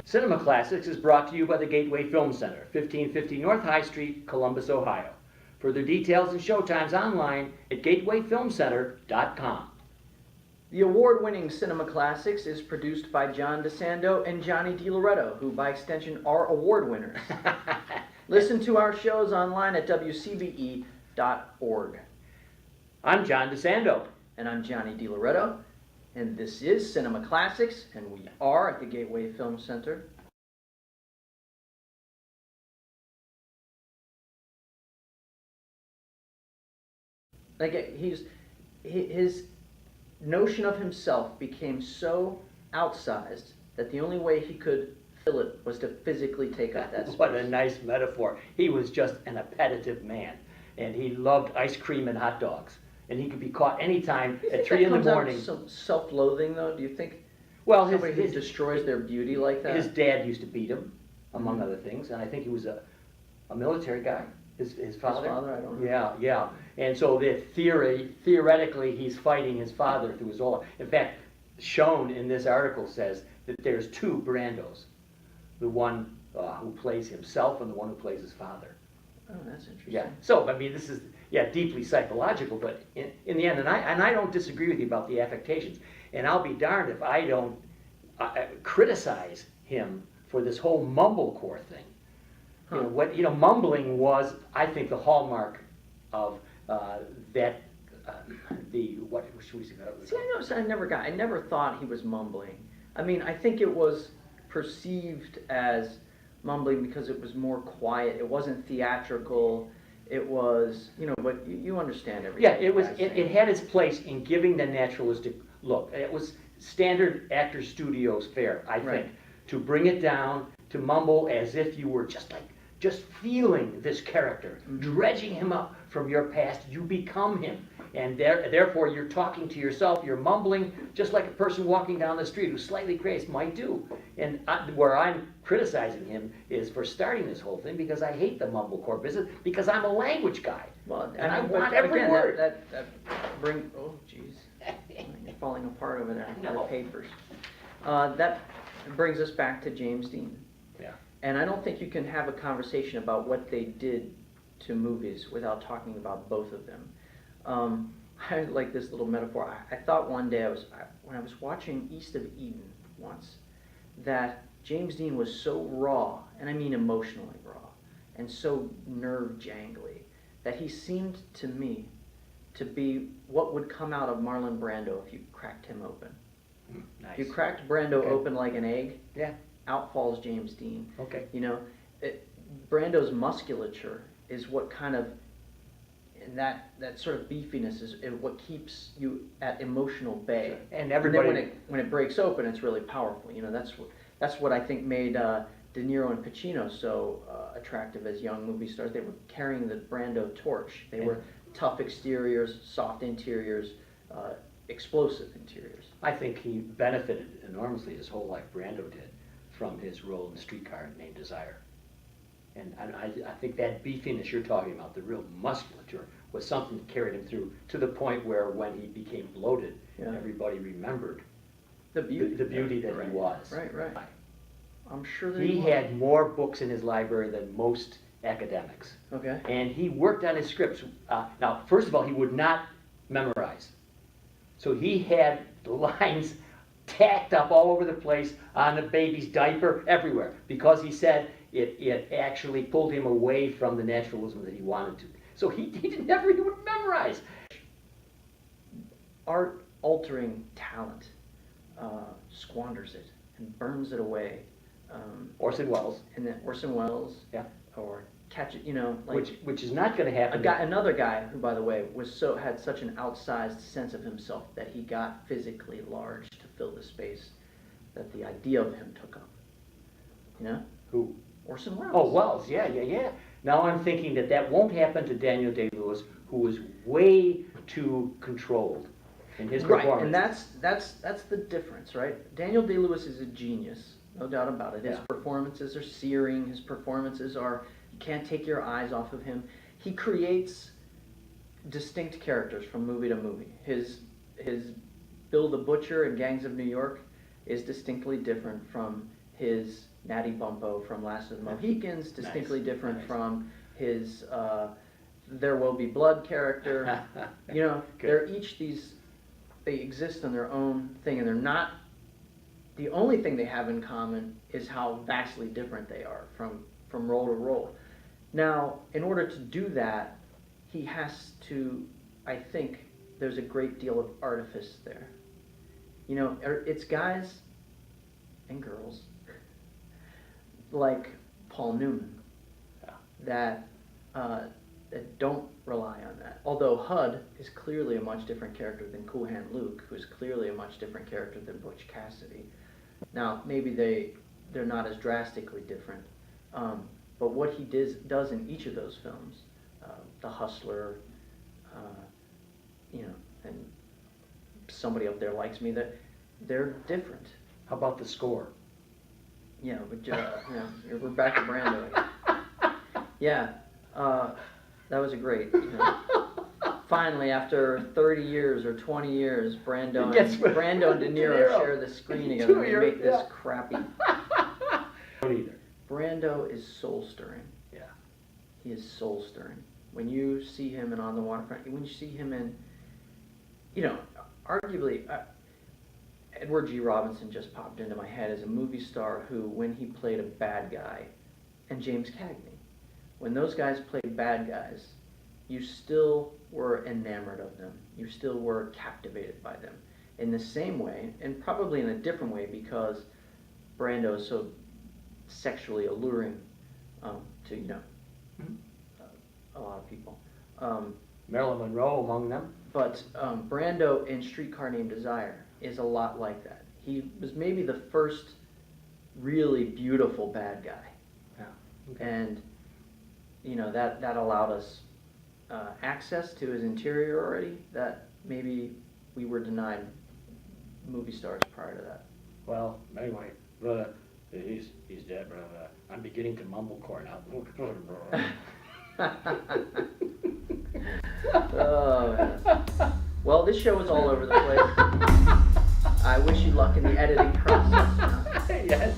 Cinema Classics is brought to you by the Gateway Film Center, 1550 North High Street, Columbus, Ohio. Further details and showtimes online at gatewayfilmcenter.com. The award-winning Cinema Classics is produced by John DeSando and Johnny DiLoretto, who by extension are award winners. Listen to our shows online at WCBE.org. I'm John DeSando. And I'm Johnny DiLoretto. And this is Cinema Classics, and we are at the Gateway Film Center. Like his notion of himself became so outsized that the only way he could fill it was to physically take up that space. What a nice metaphor. He was just an appetitive man, and he loved ice cream and hot dogs. And he could be caught anytime at 3 in the morning. Some self-loathing, though? Do you think somebody who destroys their beauty like that? His dad used to beat him, among other things, and I think he was a military guy. His father? His father, I don't know. Yeah, yeah. And so theoretically, he's fighting his father through his whole life. In fact, shown in this article says that there's 2 Brandos. The one who plays himself and the one who plays his father. Oh, that's interesting. Yeah. So, I mean, this is, deeply psychological, but in the end, and I don't disagree with you about the affectations. And I'll be darned if I don't criticize him for this whole mumblecore thing. Huh. Mumbling was, I think, the hallmark of that. What should we say? See, I never thought he was mumbling. I mean, I think it was perceived as mumbling because it was more quiet. It wasn't theatrical. It was, but you understand everything. Yeah, it had its place in giving the naturalistic look. It was standard actor studios fare, I think, to bring it down, to mumble as if you were just feeling this character, dredging him up from your past. You become him, and therefore you're talking to yourself. You're mumbling just like a person walking down the street who's slightly crazed might do. And where I'm criticizing him is for starting this whole thing, because I hate the mumblecore business, because I'm a language guy. Well, and I want every word. That oh, jeez, you're falling apart over there. No. The papers. That brings us back to James Dean. Yeah. And I don't think you can have a conversation about what they did to movies without talking about both of them. I like this little metaphor. I thought one day when I was watching East of Eden once, that James Dean was so raw, and I mean emotionally raw, and so nerve-jangly, that he seemed to me to be what would come out of Marlon Brando if you cracked him open. Nice. If you cracked Brando open like an egg, yeah, out falls James Dean. Okay. Brando's musculature is what kind of, and that sort of beefiness is what keeps you at emotional bay. Sure. And everybody, then when it breaks open, it's really powerful. That's what I think made De Niro and Pacino so attractive as young movie stars. They were carrying the Brando torch. They were tough exteriors, soft interiors, explosive interiors. I think he benefited enormously his whole life, Brando did, from his role in Streetcar Named Desire. And I think that beefiness you're talking about, the real musculature, was something that carried him through to the point where when he became bloated, everybody remembered the beauty that he was. Right. I'm sure that he had more books in his library than most academics. Okay. And he worked on his scripts. Now, first of all, he would not memorize. So he had the lines tacked up all over the place, on the baby's diaper, everywhere, because he said it actually pulled him away from the naturalism that he wanted to. So he would memorize. Art-altering talent squanders it and burns it away. Orson Welles. And then Orson Welles. Yeah. Or catch it, like which is not going to happen. Another guy who, by the way, had such an outsized sense of himself that he got physically large to fill the space that the idea of him took up. Who? Orson Welles. Oh, Welles, yeah. Now I'm thinking that won't happen to Daniel Day-Lewis, who was way too controlled in his performance. And that's the difference, right? Daniel Day-Lewis is a genius, no doubt about it. His performances are searing. His performances are, you can't take your eyes off of him. He creates distinct characters from movie to movie. His Bill the Butcher in Gangs of New York is distinctly different from his Natty Bumppo from Last of the Mohicans, distinctly different from his There Will Be Blood character. You know, they're each they exist in their own thing, and they're not, the only thing they have in common is how vastly different they are from role to role. Now, in order to do that, he has to, I think, there's a great deal of artifice there. You know, it's guys and girls like Paul Newman that don't rely on that. Although HUD is clearly a much different character than Cool Hand Luke, who is clearly a much different character than Butch Cassidy. Now, maybe they're not as drastically different, but what he does in each of those films, The Hustler, you know, and Somebody Up There Likes Me, that they're different. How about the score? Yeah, but you know, we're back to Brando again. Yeah, that was a great. You know, finally, after 30 years or 20 years, Brando and De Niro share the screen together and make this crappy. Either. Brando is soul stirring. Yeah. He is soul stirring. When you see him in On the Waterfront, when you see him in, you know, arguably, Edward G. Robinson just popped into my head as a movie star who, when he played a bad guy, and James Cagney, when those guys played bad guys, you still were enamored of them. You still were captivated by them. In the same way, and probably in a different way, because Brando is so sexually alluring to, you know, a lot of people. Marilyn Monroe among them. But Brando in Streetcar Named Desire is a lot like that. He was maybe the first really beautiful bad guy. Yeah. Okay. And, you know, that allowed us access to his interiority that maybe we were denied movie stars prior to that. Well, anyway, he's dead, but I'm beginning to mumblecore now. Oh, man. Well, this show is all over the place. I wish you luck in the editing process. Yes.